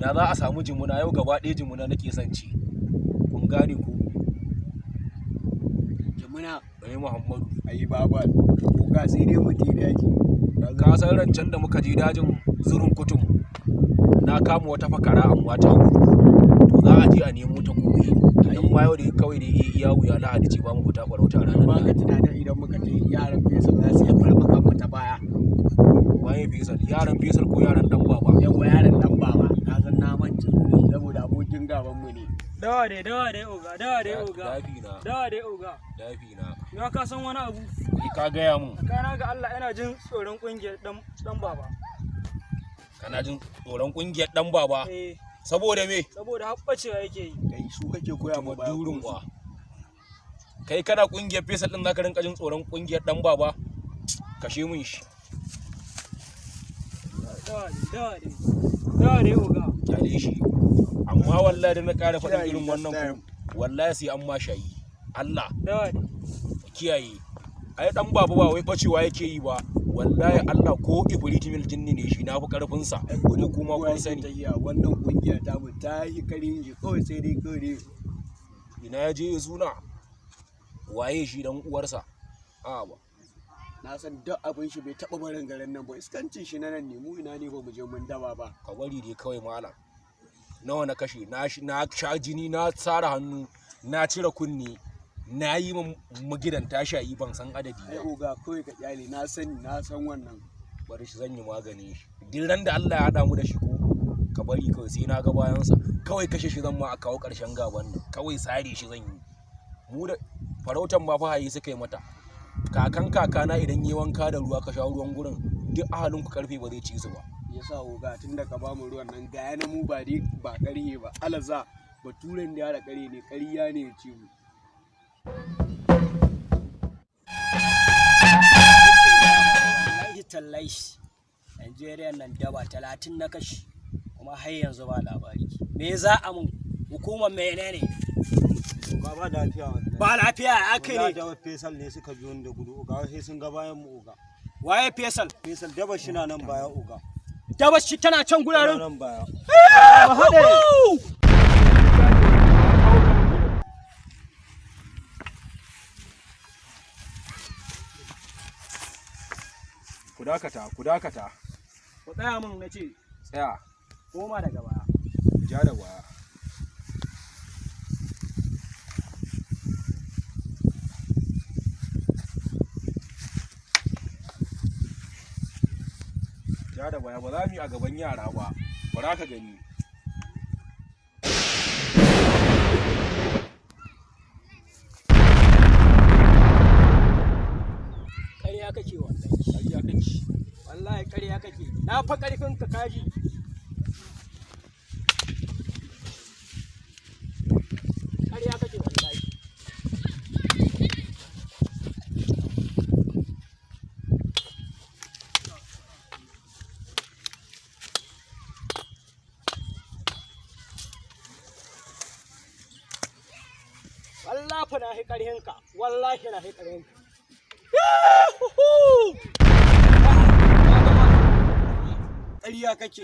ya za a samu jimuna yau gaba ɗaya jimuna nake son ci kun gane ku jimuna Muhammadu ayi baba ko ka sai dai mu je daji ka san rancen da muka je dajin zurun kutum na kama wata fakara amma ta gudu to za a je a nemo ta gobe dan ma yau da kawai da iya wuya Lahadi ce ba mu fita farauta ranar ba ka tunanin idan muka je yaran Faisal za su yi farmaka mu ta baya waye Faisal yaran Faisal ko yaran dan baba yawa yaran dan baba ka san na mance saboda abokin gaban mu ne dawa dai oga dafi na ya ka san wani abu ka gaya mun kana ga Allah ina jin tsoron kungiyar dan baba kana jin tsoron kungiyar dan baba saboda me saboda habbacewa yake yi kai su kake koya ma durin wa kai kana kungiyar Faisal din zaka rinka jin tsoron kungiyar dan baba kashe mun shi dawa dai oga kyale shi amma wallahi da na ƙara faɗin irin wannan ku wallahi sai an ma shayi Allah kiyaye ai dan baba ba wai bacewa yake yi ba wallahi Allah ko ibritimil jinni ne shi nafi karfin sa ko kuma kun sani wannan kungiya ta mu ta yi karin ji kawai sai dai kawai ina ya je ya suna waye shi dan uwarsa a ba na san duk abin shi bai taba barin garin nan ba iskancin shi na nan ne mu ina ne ba mu je mun daba ba ka bari dai kawai malam nawa na kashe na sha jini na tsara hannu na cire kunne na yi magidan tashayi ban san adadi ba. Ai oga kawai ka kyale na san wannan bari shi zan yi magani shi duk ran da Allah ya hada mu da shi ko ka bari kawai sai na ga bayan sa kawai kashe shi zan ma a kawo karshen gaban nan kawai sare shi zan yi mu da farautan ma fa hayi suka yi mata kakan kakana idan yi wanka da ruwa ka sha ruwan gurin duk ahalin ku karfe ba zai ci su ba yasa oga tun da ka ba mu ruwan nan ga yana mu ba dai ba karhe ba alaza baturen da ya da kare ne ƙarya ne ya ce mu wallahi tallahi Najeriya nan daba 30 na kashi kuma har yanzu ba labari me za a mun hukumar menene ba lafiya wallahi ba lafiya aka ne da Faisal ne suka biyo da gudu oga sai sun ga bayan mu oga waye Faisal daba shi na nan baya oga daba shi tana can guraren nan baya ba hade ku dakata ku tsaya mun nace tsaya koma daga baya ja da baya ja da baya ba za mu yi a gaban yara ba bara ka gani ƙarya kake wallahi ƙarya kake na fa ƙarfin ka kaji ƙarya kake wallahi wallahi na hi ƙarfin ka wallahi na hi ƙarfin ka ƙarya kake